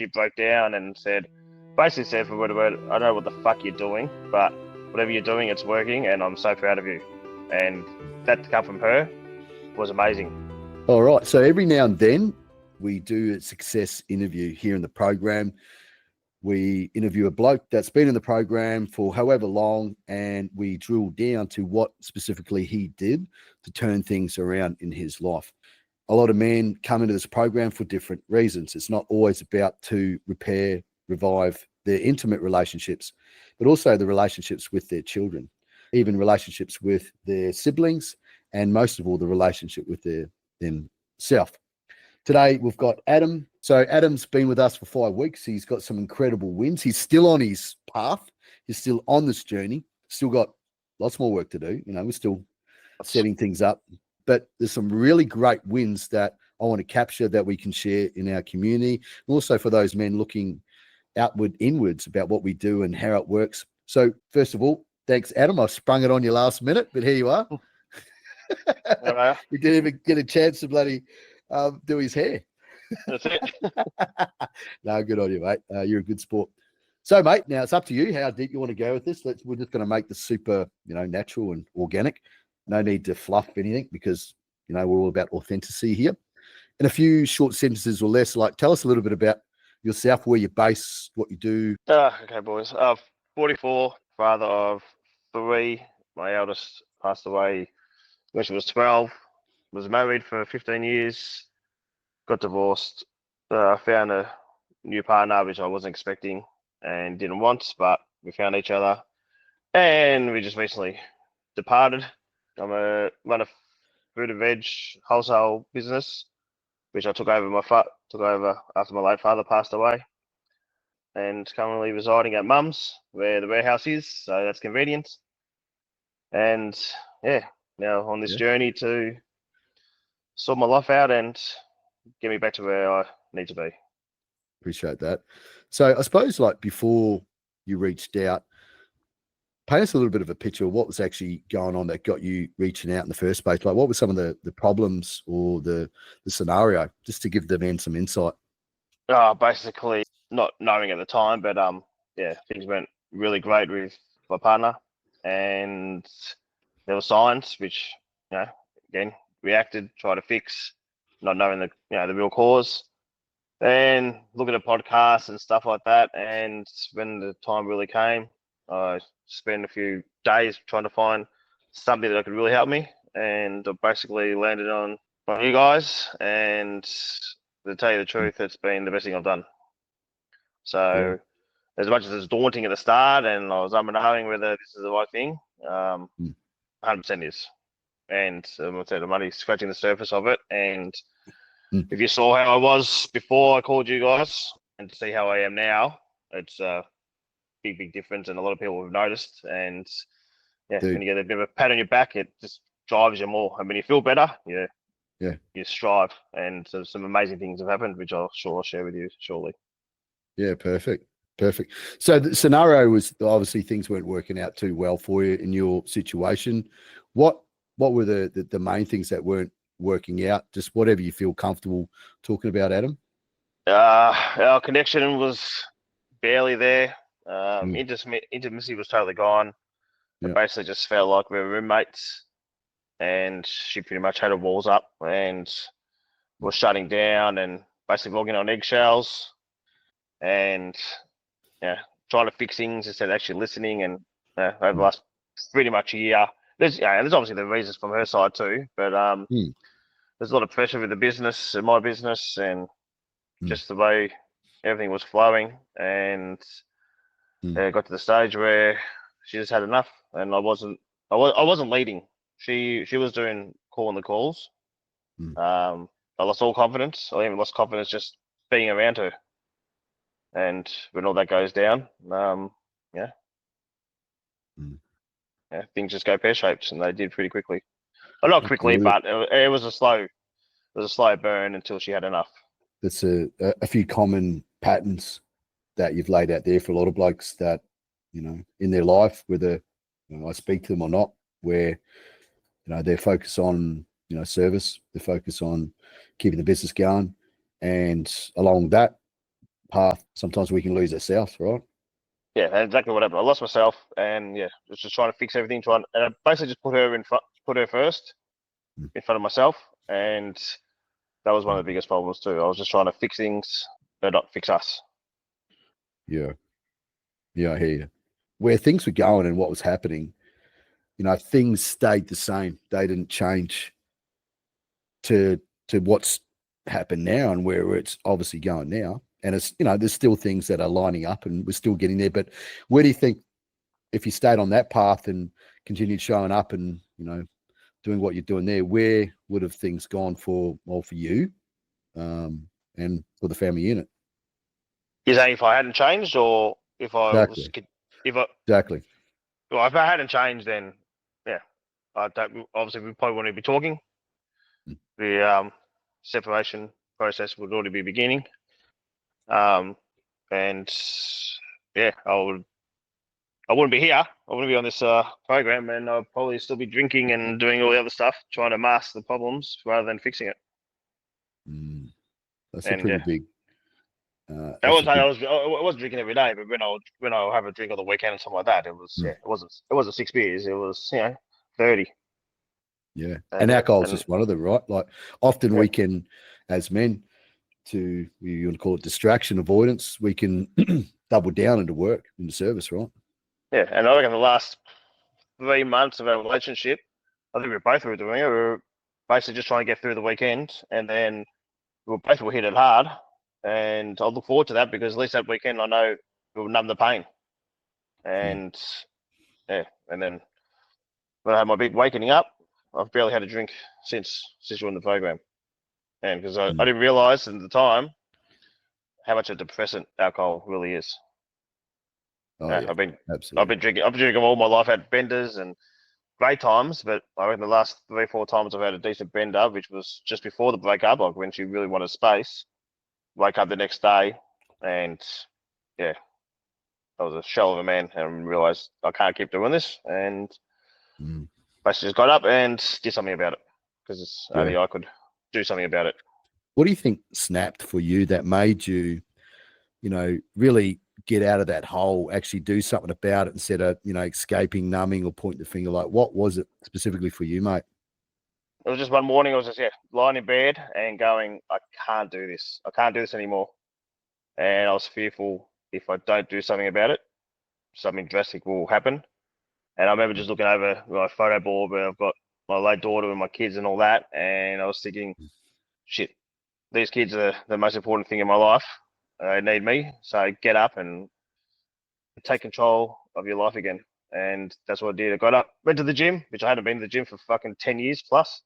she broke down and basically said for word to word, I don't know what the fuck you're doing, but whatever you're doing, it's working, and I'm so proud of you. And that to come from her was amazing. All right. So every now and then we do a success interview here in the program. We interview a bloke that's been in the program for however long, and we drill down to what specifically he did to turn things around in his life. A lot of men come into this program for different reasons. It's not always about to repair, revive their intimate relationships, but also the relationships with their children, even relationships with their siblings, and most of all, the relationship with themselves. Today, we've got Adam. So Adam's been with us for 5 weeks. He's got some incredible wins. He's still on his path. He's still on this journey. Still got lots more work to do. We're still setting things up. But there's some really great wins that I want to capture that we can share in our community. And also for those men looking inwards about what we do and how it works. So first of all, thanks, Adam. I sprung it on you last minute, but here you are. We didn't even get a chance to bloody do his hair. That's it. No, good on you, mate. You're a good sport. So, mate, now it's up to you how deep you want to go with this. We're just going to make this super, natural and organic. No need to fluff anything because, we're all about authenticity here. In a few short sentences or less, tell us a little bit about yourself, where you're based, what you do. Okay, boys. 44, father of 3. My eldest passed away when she was 12. Was married for 15 years. Got divorced. Found a new partner, which I wasn't expecting and didn't want, but we found each other. And we just recently departed. I'm run a food and veg wholesale business, which I took over after my late father passed away. And currently residing at Mum's, where the warehouse is, so that's convenient. And yeah, now on this journey to sort my life out and get me back to where I need to be. Appreciate that. So I suppose before you reached out, paint us a little bit of a picture of what was actually going on that got you reaching out in the first place. What were some of the problems or the scenario, just to give the men some insight? Basically not knowing at the time, but things went really great with my partner, and there were signs which, again, reacted, tried to fix, not knowing the real cause, and looking at podcasts and stuff like that. And when the time really came, I spent a few days trying to find something that could really help me, and I basically landed on you guys. And to tell you the truth, it's been the best thing I've done. So as much as it's daunting at the start, and I was umming whether this is the right thing, 100% is. And I'm only scratching the surface of it. And if you saw how I was before I called you guys, and to see how I am now, it's a big difference, and a lot of people have noticed. And when you get a bit of a pat on your back, it just drives you more. I mean, you feel better, you strive, and so some amazing things have happened, which I'll share with you shortly. Yeah, perfect. So the scenario was obviously things weren't working out too well for you in your situation. What were the main things that weren't working out? Just whatever you feel comfortable talking about, Adam. Our connection was barely there. Intimacy was totally gone. It basically just felt like we were roommates, and she pretty much had her walls up and was shutting down and basically walking on eggshells, and trying to fix things instead of actually listening. And over the last pretty much a year, there's obviously the reasons from her side too, but there's a lot of pressure with the business and my business, and just the way everything was flowing, and it got to the stage where she just had enough, and I wasn't leading. She was calling the calls. I lost all confidence. I even lost confidence just being around her. And when all that goes down, things just go pear-shaped, and they did pretty quickly. Well, not quickly, but it was a slow burn until she had enough. That's a few common patterns that you've laid out there for a lot of blokes that, in their life, whether I speak to them or not, where they're focused on service, they focus on keeping the business going, and along that, path, sometimes we can lose ourselves, right? Yeah, that's exactly what happened. I lost myself, and yeah, was just trying to fix everything. And I basically just put her first Mm. in front of myself, and that was one of the biggest problems too. I was just trying to fix things, but not fix us. Yeah. Yeah, I hear you. Where things were going and what was happening, things stayed the same. They didn't change to what's happened now and where it's obviously going now. And it's, there's still things that are lining up and we're still getting there. But where do you think if you stayed on that path and continued showing up and, doing what you're doing there, where would have things gone for you and for the family unit? Is that if I hadn't changed, or if I was, Exactly. if I, Exactly. well, if I hadn't changed, then yeah, obviously we probably wouldn't be talking. Mm. The separation process would already be beginning. And yeah, I wouldn't be here. I wouldn't be on this program, and I'd probably still be drinking and doing all the other stuff, trying to mask the problems rather than fixing it. That's a And pretty big. I was drinking every day, but when I have a drink on the weekend and something like that, it wasn't 6 beers. It was 30. Yeah, and alcohol is just one of them, right? Like often Yeah. we can, as men, you want to call it distraction avoidance, we can double down into work, into service, right? Yeah, and I reckon the last 3 months of our relationship, I think we both were doing it. We were basically just trying to get through the weekend, and then we both hit it hard. And I look forward to that because at least that weekend I know it will numb the pain. And yeah, and then when I had my big wakening up, I've barely had a drink since joining the program. And because I didn't realize at the time how much a depressant alcohol really is. Oh yeah, I've been absolutely. drinking all my life. Had benders and great times, but I reckon the last 3 or 4 times I've had a decent bender, which was just before the breakup, like when she really wanted space. Wake up the next day, and yeah, I was a shell of a man, and realized I can't keep doing this, and basically just got up and did something about it because only I could do something about it. What do you think snapped for you that made you, really get out of that hole, actually do something about it instead of, escaping, numbing, or pointing the finger? Like, what was it specifically for you, mate? It was just one morning. I was just lying in bed and going, I can't do this. I can't do this anymore. And I was fearful if I don't do something about it, something drastic will happen. And I remember just looking over my photo board where I've got my late daughter and my kids and all that, and I was thinking, shit, these kids are the most important thing in my life. They need me, so get up and take control of your life again. And that's what I did. I got up, went to the gym, which I hadn't been to the gym for fucking 10 years plus.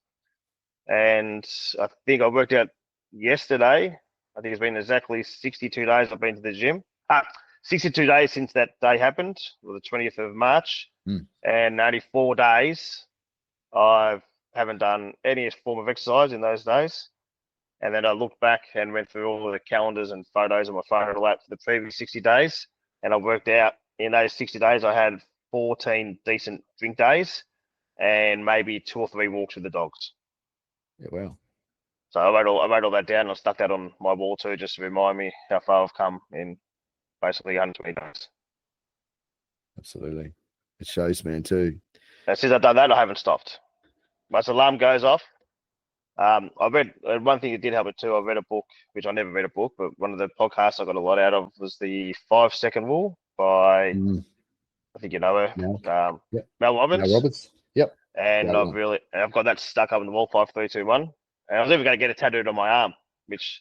And I think I worked out yesterday. I think it's been exactly 62 days I've been to the gym. 62 days since that day happened, or the 20th of March. And 94 days I haven't done any form of exercise in those days. And then I looked back and went through all the calendars and photos on my phone and all that for the previous 60 days. And I worked out in those 60 days, I had 14 decent drink days and maybe 2 or 3 walks with the dogs. Yeah, wow. So I wrote all that down and I stuck that on my wall too, just to remind me how far I've come in basically 120 days. Absolutely. It shows, man, too. And since I've done that, I haven't stopped. Once the alarm goes off, I read one thing that did help it too. I read a book, which I never read a book, but one of the podcasts I got a lot out of was the 5-second rule by, I think you know her, Mel Robbins. Mel Robbins. Yep. And I've got that stuck up on the wall, 5, 3, 2, 1. And I was even going to get it tattooed on my arm, which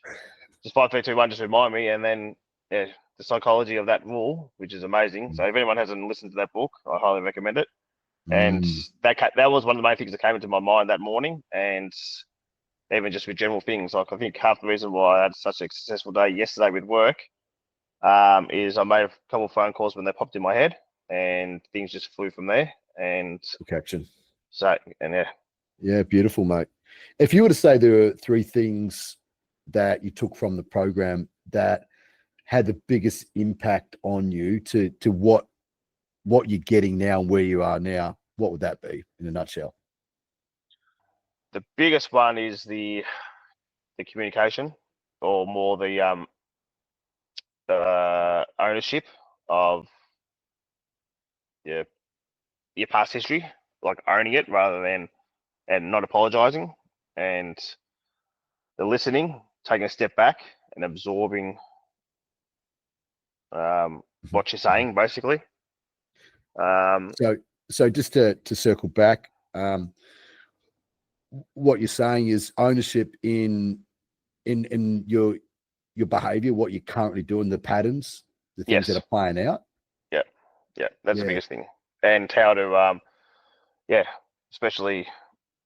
just 5, 3, 2, 1 just remind me. And then the psychology of that rule, which is amazing. So if anyone hasn't listened to that book, I highly recommend it. And that was one of the main things that came into my mind that morning. And even just with general things, like I think half the reason why I had such a successful day yesterday with work is I made a couple of phone calls when they popped in my head, and things just flew from there. And took action. So and yeah, beautiful, mate. If you were to say there are 3 things that you took from the program that had the biggest impact on you to what you're getting now and where you are now, what would that be in a nutshell? The biggest one is the communication, or more the ownership of your past history, like owning it rather than and not apologizing, and the listening, taking a step back and absorbing what you're saying, basically. So just to circle back, what you're saying is ownership in your behavior, what you're currently doing, the patterns, the things that are playing out. Yeah, that's the biggest thing, and how to especially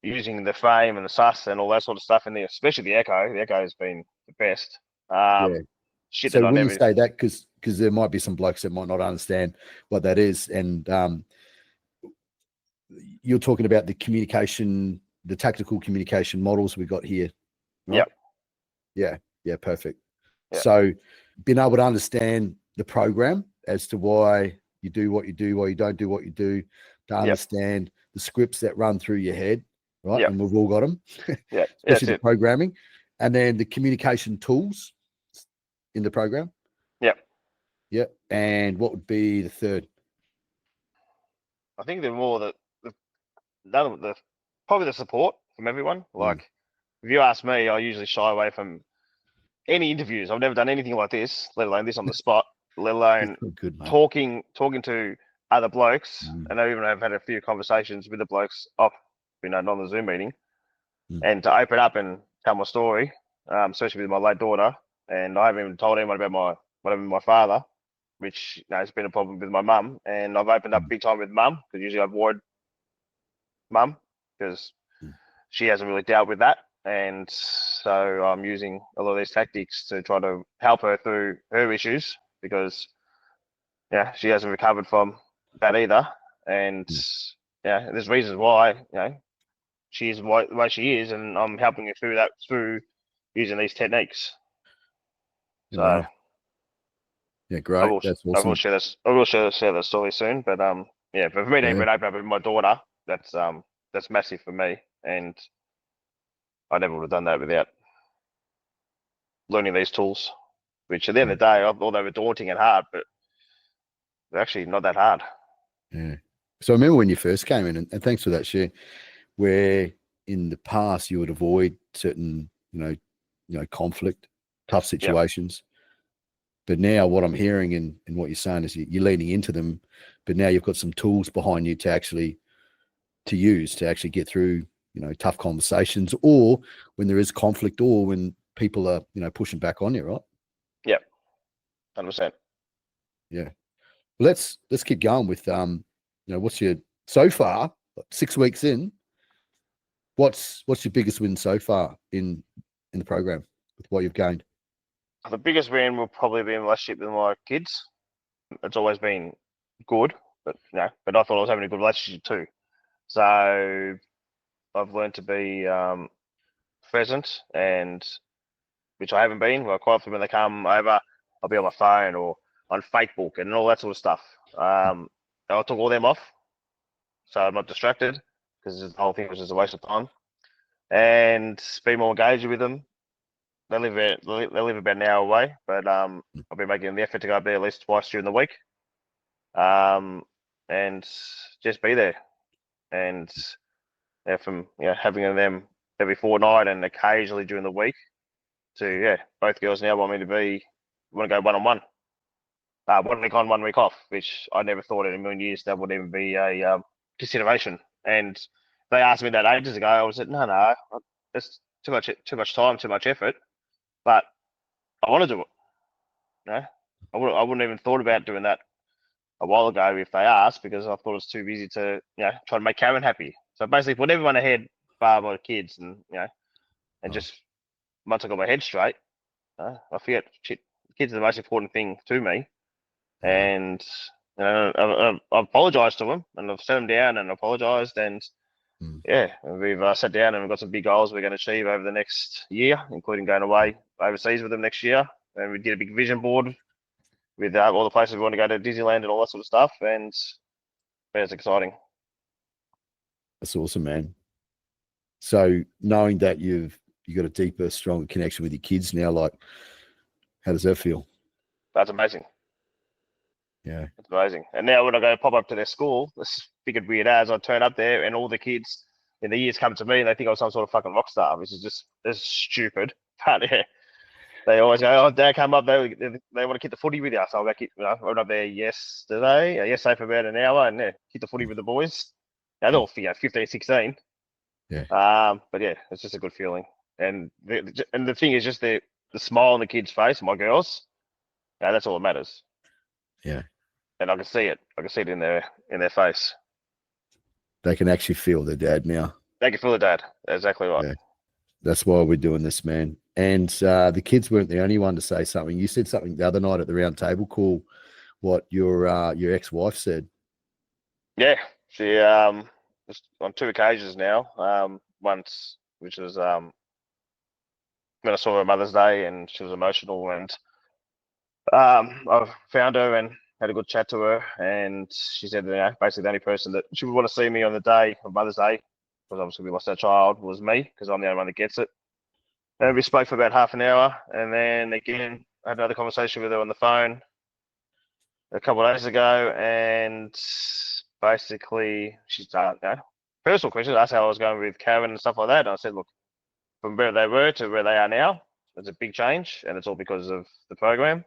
using the fame and the sus and all that sort of stuff in there, especially the echo. The echo has been the best. Shit so that I when never... you say that, because there might be some blokes that might not understand what that is, and you're talking about the communication, the tactical communication models we got here, right? Yeah, perfect. So being able to understand the program as to why you do what you do, why you don't do what you do, to understand the scripts that run through your head, right? And we've all got them, especially the programming, and then the communication tools in the program. And what would be the third? I think they're more probably the support from everyone. Like, if you ask me, I usually shy away from any interviews. I've never done anything like this, let alone this on the spot, let alone talking to other blokes. And I even have had a few conversations with the blokes off, not on the Zoom meeting, and to open up and tell my story, especially with my late daughter. And I haven't even told anyone about my father, which has been a problem with my mum. And I've opened up big time with mum, because usually I avoid mum because she hasn't really dealt with that. And so I'm using a lot of these tactics to try to help her through her issues, because she hasn't recovered from that either. And there's reasons why she is the way she is, and I'm helping her through that through using these techniques. So great. That's awesome. I will share that story soon. But for me to even open up with my daughter, that's massive for me, and I never would have done that without learning these tools, which at the end of the day, although they were daunting and hard, but they're actually not that hard. So I remember when you first came in, and thanks for that share, where in the past you would avoid certain, conflict, tough situations. But now what I'm hearing and what you're saying is you're leaning into them, but now you've got some tools behind you to use to actually get through, tough conversations, or when there is conflict, or when people are, pushing back on you, right? 100%. Let's keep going with, what's your, so far, 6 weeks in, what's your biggest win so far in the program with what you've gained? The biggest win will probably be in relationship with my kids. It's always been good, but I thought I was having a good relationship too. So I've learned to be present, and which I haven't been. Quite often when they come over, I'll be on my phone or on Facebook and all that sort of stuff. I took all them off, so I'm not distracted, because the whole thing was just a waste of time. And be more engaged with them. They live about an hour away, but I'll be making the effort to go up there at least twice during the week, and just be there. And from having them every fortnight and occasionally during the week, to both girls now want to go one-on-one, 1 week on, 1 week off, which I never thought in a million years that would even be a consideration. And they asked me that ages ago. I was like, no, that's too much time, too much effort. But I want to do it. I wouldn't even thought about doing that a while ago if they asked, because I thought it was too busy to try to make Karen happy. So basically put everyone ahead, bar my kids, and just once I got my head straight, I forget kids are the most important thing to me. And I've apologized to them, and I've set them down and apologized, and we've sat down and we've got some big goals we're going to achieve over the next year, including going away overseas with them next year. And we did a big vision board with all the places we want to go to, Disneyland and all that sort of stuff, and it's exciting. That's awesome, man. So knowing that you got a deeper, stronger connection with your kids now, like, how does that feel? That's amazing. Yeah. It's amazing. And now when I go pop up to their school, this figured weird as I turn up there and all the kids in the years come to me and they think I'm some sort of fucking rock star, which is just this stupid. But yeah, they always go, "Oh, Dad, come up. They want to kick the footy with you." So I'll go kick. I went up there yesterday for about an hour, and yeah, kick the footy with the boys. Now they're all 15, 16. Yeah. But yeah, it's just a good feeling. And the thing is just the smile on the kids' face, my girls. Yeah, that's all that matters. Yeah. And I can see it. I can see it in their face. They can actually feel their dad now. They can feel the dad. Exactly right. Yeah. That's why we're doing this, man. And the kids weren't the only one to say something. You said something the other night at the round table call, what your ex-wife said. Yeah, she just on 2 occasions now. Once, which was when I saw her Mother's Day, and she was emotional, and I found her and had a good chat to her, and she said, basically the only person that she would want to see me on the day of Mother's Day, because obviously we lost our child, was me, because I'm the only one that gets it. And we spoke for about half an hour, and then again I had another conversation with her on the phone a couple of days ago, and basically she's personal questions, asked how I was going with Karen and stuff like that. And I said, look, from where they were to where they are now, it's a big change, and it's all because of the program.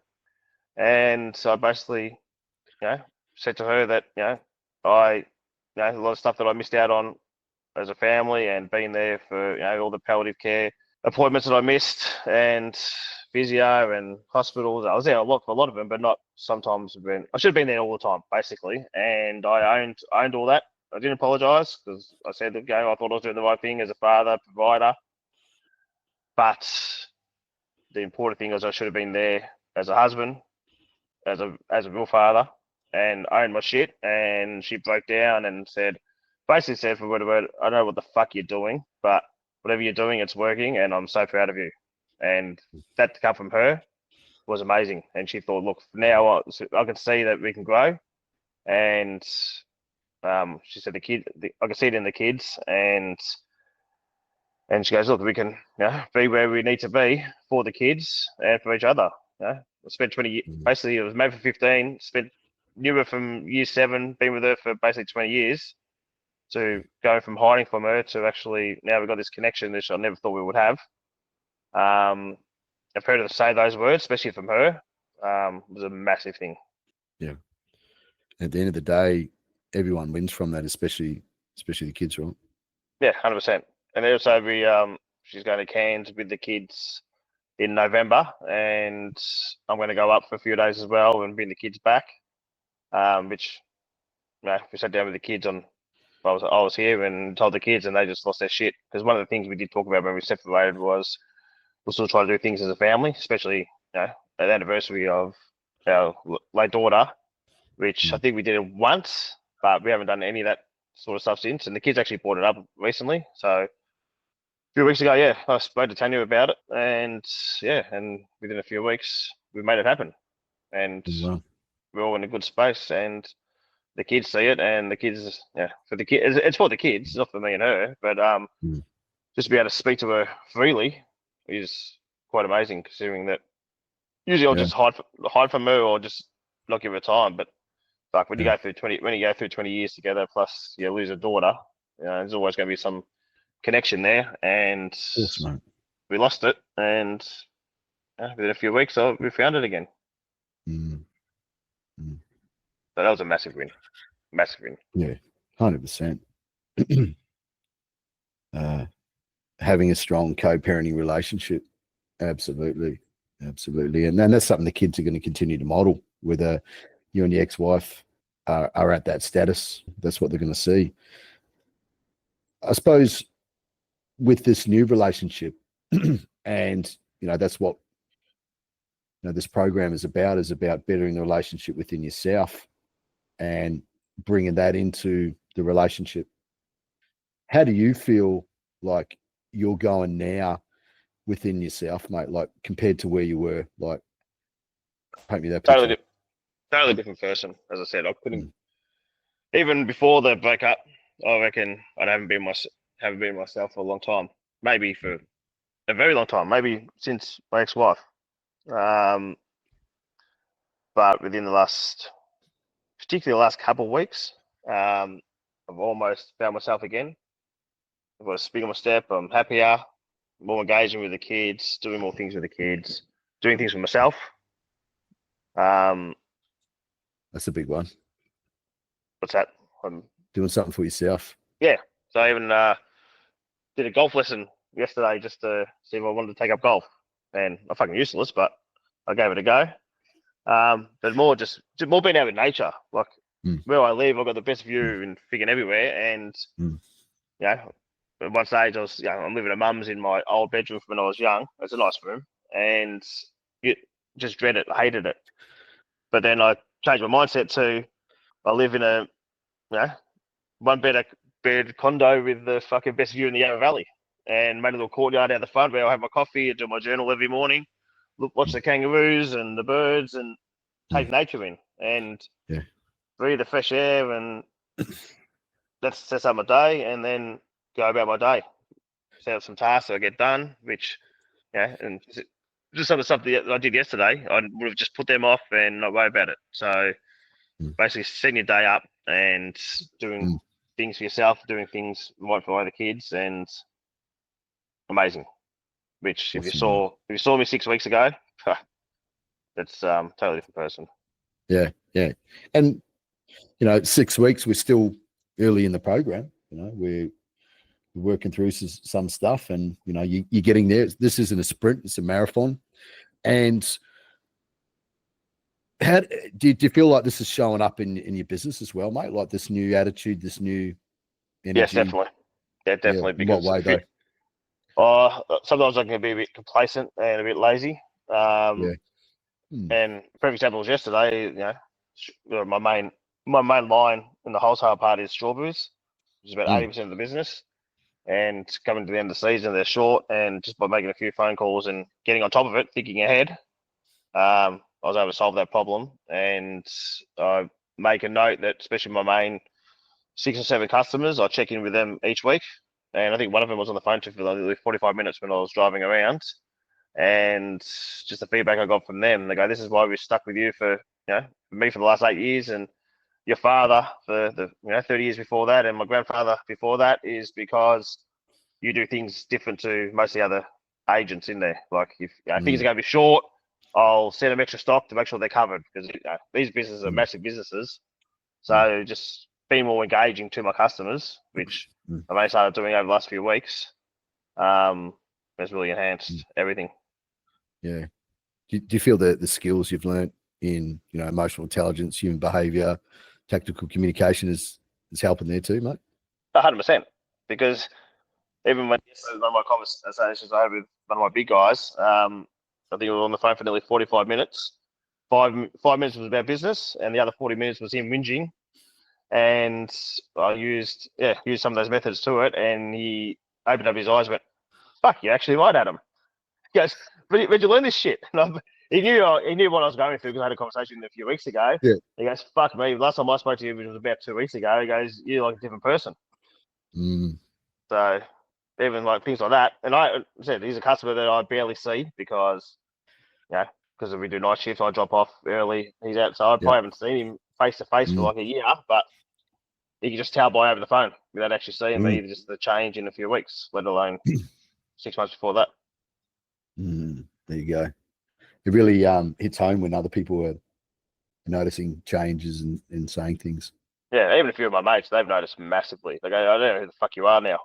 And so I basically, said to her that, a lot of stuff that I missed out on as a family, and being there for, all the palliative care appointments that I missed, and physio and hospitals. I was there for a lot of them, but not sometimes when I should have been there all the time, basically. And I owned all that. I didn't apologise, because I said that, I thought I was doing the right thing as a father, provider. But the important thing is I should have been there as a husband, as a real father, and owned my shit. And she broke down and basically said for word of word, I don't know what the fuck you're doing, but whatever you're doing, it's working, and I'm so proud of you. And that to come from her was amazing. And she thought, look, now I can see that we can grow. And she said I can see it in the kids, and she goes, look, we can be where we need to be for the kids and for each other. I spent 20 years, basically it was made for 15, knew her from year 7, been with her for basically 20 years, to go from hiding from her to actually now we've got this connection that I never thought we would have. I've heard her say those words, especially from her, was a massive thing. Yeah. At the end of the day, everyone wins from that, especially the kids, right? Yeah, 100%. And also she's going to Cairns with the kids in November, and I'm going to go up for a few days as well and bring the kids back. Which we sat down with the kids I was here and told the kids, and they just lost their shit, because one of the things we did talk about when we separated was we'll still try to do things as a family, especially at the anniversary of our late daughter, which I think we did it once, but we haven't done any of that sort of stuff since. And the kids actually brought it up recently, so a few weeks ago, I spoke to Tanya about it, and and within a few weeks we made it happen, and we're all in a good space, and the kids see it, and the kids, for the kids, it's for the kids, it's not for me and her, but just to be able to speak to her freely is quite amazing, considering that usually I'll just hide from her or just not give her time. But like when you go through 20 years together, plus you lose a daughter, there's always going to be some connection there, and we lost it, and within a few weeks we found it again. So that was a massive win. Yeah, 100%. Having a strong co-parenting relationship, absolutely, and then that's something the kids are going to continue to model. Whether you and your ex-wife are at that status, that's what they're going to see. I suppose with this new relationship, and that's what this program is about bettering the relationship within yourself and bringing that into the relationship. How do you feel like you're going now within yourself, mate, like compared to where you were? Like, paint me that picture. Totally different person. As I said, I couldn't even before the breakup. I reckon I haven't been myself for a long time. Maybe for a very long time. Maybe since my ex-wife. but within particularly the last couple of weeks, I've almost found myself again. I've got a spring on my step. I'm happier, more engaging with the kids, doing more things with the kids, doing things for myself. That's a big one. What's that? Doing something for yourself. Yeah. So I even did a golf lesson yesterday just to see if I wanted to take up golf. And I'm fucking useless, but I gave it a go. But more just more being out with nature. Like where I live, I've got the best view and freaking everywhere. And you know, at one stage I was, I'm living at mum's in my old bedroom from when I was young. It's a nice room, and you just dread it, hated it. But then I changed my mindset to I live in a one bed condo with the fucking best view in the Yarra Valley, and made a little courtyard out the front where I have my coffee and do my journal every morning. Watch the kangaroos and the birds and take nature in and breathe the fresh air, and that sets up my day, and then go about my day. Set up some tasks that I get done, which and just some of the stuff that I did yesterday, I would have just put them off and not worry about it. So basically setting your day up and doing things for yourself, doing things right for other kids, and amazing. Which if you saw me 6 weeks ago, that's totally different person. Yeah. And 6 weeks, we're still early in the program. We're working through some stuff, and you're getting there. This isn't a sprint; it's a marathon. And how do you feel like this is showing up in your business as well, mate? Like this new attitude, this new energy? Yes, definitely. Yeah, definitely. In what way, though? Sometimes I can be a bit complacent and a bit lazy. And perfect example was yesterday. My main line in the wholesale part is strawberries, which is about 80% of the business. And coming to the end of the season, they're short, and just by making a few phone calls and getting on top of it, thinking ahead, I was able to solve that problem. And I make a note that, especially my main 6 or 7 customers, I check in with them each week. And I think one of them was on the phone to for like 45 minutes when I was driving around. And just the feedback I got from them, they go, "This is why we stuck with you for me for the last 8 years, and your father for the 30 years before that, and my grandfather before that, is because you do things different to most of the other agents in there. Like if things are going to be short, I'll send them extra stock to make sure they're covered, because these businesses are massive businesses. So just being more engaging to my customers, which I've only started doing over the last few weeks, has really enhanced everything. Yeah. Do you feel that the skills you've learned in emotional intelligence, human behavior, tactical communication is helping there too, mate? 100%. Because even when one of my conversations I had with one of my big guys, I think we were on the phone for nearly 45 minutes. 5 minutes was about business, and the other 40 minutes was him whinging. And I used some of those methods to it, and he opened up his eyes and went, "Fuck, you're actually right, Adam." He goes, "Where'd you learn this shit?" And he knew what I was going through, because I had a conversation with him a few weeks ago. Yeah. He goes, "Fuck me, last time I spoke to you, which was about 2 weeks ago," he goes, "You're like a different person." So even like things like that. And I said, he's a customer that I barely see, because because we do night shifts, I drop off early, he's out. So I probably haven't seen him face to face for like a year, but you can just tell by over the phone without actually seeing me, just the change in a few weeks, let alone 6 months before that. There you go. It really hits home when other people are noticing changes and saying things. Yeah, even a few of my mates, they've noticed massively. They go, "I don't know who the fuck you are now."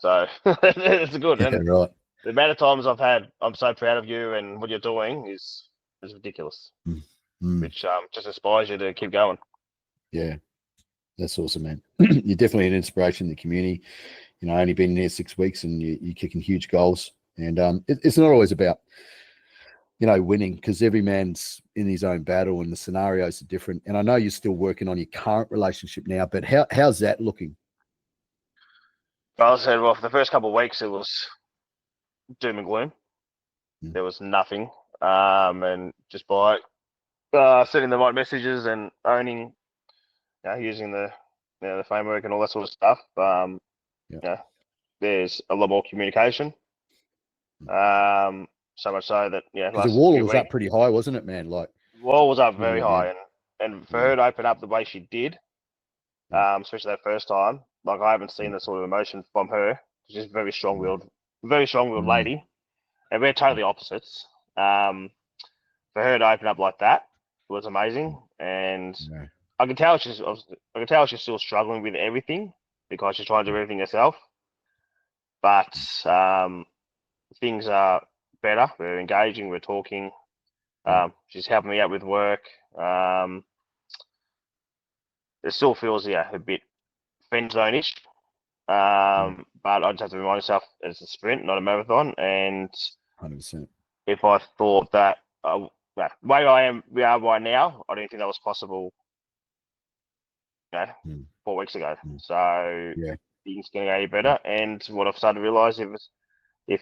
So it's good. Yeah, and right. The amount of times I've had, "I'm so proud of you and what you're doing," is ridiculous. Which just inspires you to keep going. Yeah, that's awesome, man. You're definitely an inspiration in the community. Only been here 6 weeks, and you're kicking huge goals. And it's not always about winning, because every man's in his own battle and the scenarios are different. And I know you're still working on your current relationship now, but how's that looking? I said, well, for the first couple of weeks, it was doom and gloom. There was nothing. And just by sending the right messages and owning, using the framework and all that sort of stuff, there's a lot more communication. So much so that the wall was up pretty high, wasn't it, man? Like wall was up very Yeah. high, and for her to open up the way she did, especially that first time, like I haven't seen that sort of emotion from her. She's very strong-willed lady, and we're totally opposites. For her to open up like that was amazing, and Yeah. I can tell she's still struggling with everything because she's trying to do everything herself. But things are better. We're engaging. We're talking. She's helping me out with work. It still feels a bit friend zone-ish. But I just have to remind myself it's a sprint, not a marathon. And 100%. if I thought that the way we are right now, I didn't think that was possible, 4 weeks ago. So things can go better. And what I've started to realize, if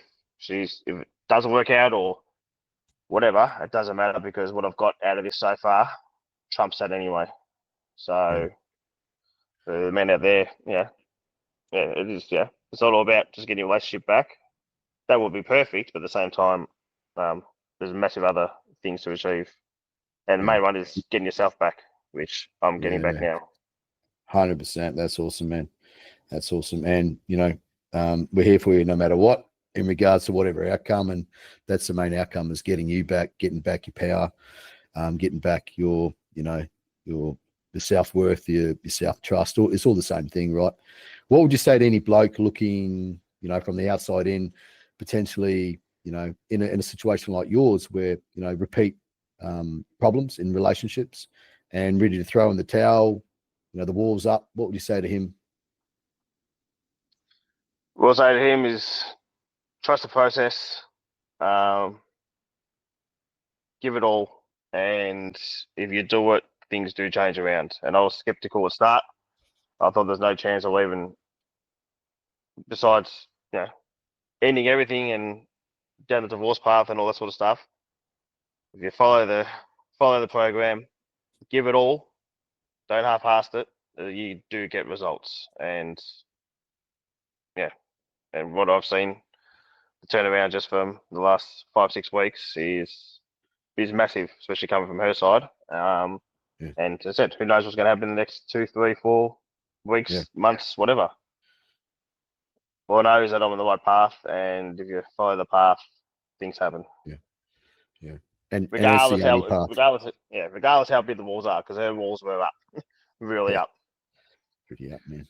it doesn't work out or whatever, it doesn't matter because what I've got out of this so far trumps that anyway. So for the men out there, it is. It's not all about just getting your relationship back. That would be perfect, but at the same time, there's massive other things to achieve, and the main one is getting yourself back, which I'm getting back now. 100%. That's awesome, man. That's awesome. And we're here for you no matter what, in regards to whatever outcome, and that's the main outcome, is getting you back, getting back your power, getting back your self-worth, your self-trust. It's all the same thing, right? What would you say to any bloke looking, from the outside in, potentially, in a situation like yours where, repeat problems in relationships and ready to throw in the towel, the wall's up? What would you say to him? What I'll say to him is trust the process, give it all, and if you do it, things do change around. And I was skeptical at start. I thought there's no chance of even, besides, ending everything and down the divorce path and all that sort of stuff. If you follow the program, give it all, don't half-ass it, you do get results. And and what I've seen, the turnaround just from the last 5-6 weeks is massive, especially coming from her side. And as I said, who knows what's going to happen in the next 2, 3, 4 weeks, months, whatever. All I know is that I'm on the right path, and if you follow the path, things happen. Yeah. And regardless how big the walls are, because her walls were up, really up. Pretty up, man.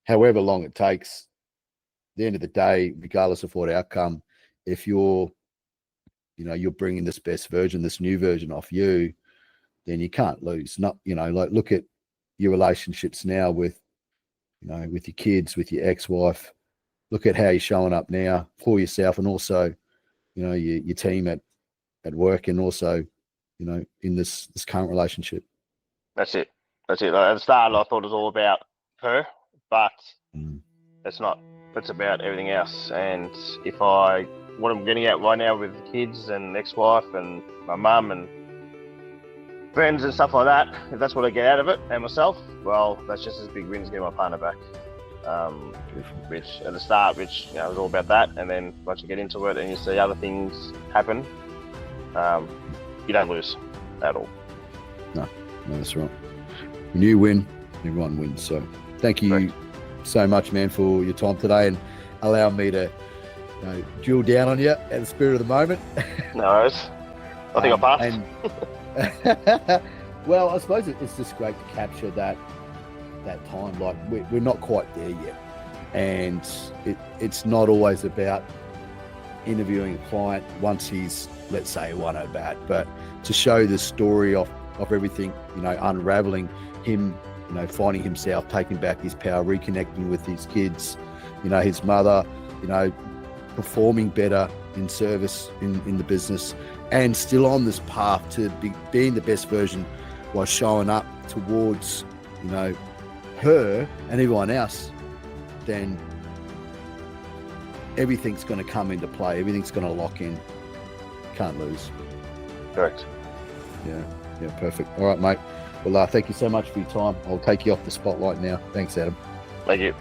However long it takes, at the end of the day, regardless of what outcome, if you're bringing this best version, this new version off you, then you can't lose. Not, look at your relationships now with your kids, with your ex-wife. Look at how you're showing up now for yourself, and also, your team at work, and also, in this current relationship. That's it. Like at the start, I thought it was all about her, but it's not. It's about everything else. And what I'm getting at right now with kids and ex-wife and my mum and friends and stuff like that, if that's what I get out of it, and myself, well, that's just as big win as getting my partner back. Which at the start, was all about that, and then once you get into it and you see other things happen, you don't lose at all. No, that's right. When you win, everyone wins. So thank you so much, man, for your time today and allowing me to drill down on you at the spirit of the moment. No worries. I think I passed. Well, I suppose it's just great to capture that time. Like we're not quite there yet, and it's not always about interviewing a client once he's, let's say, won at bat, but to show the story of everything, unraveling him, finding himself, taking back his power, reconnecting with his kids, his mother, performing better in service in the business, and still on this path to being the best version while showing up towards, her and everyone else, then everything's going to come into play. Everything's going to lock in. Can't lose. Correct. Yeah, perfect. All right, mate. Well, thank you so much for your time. I'll take you off the spotlight now. Thanks, Adam. Thank you.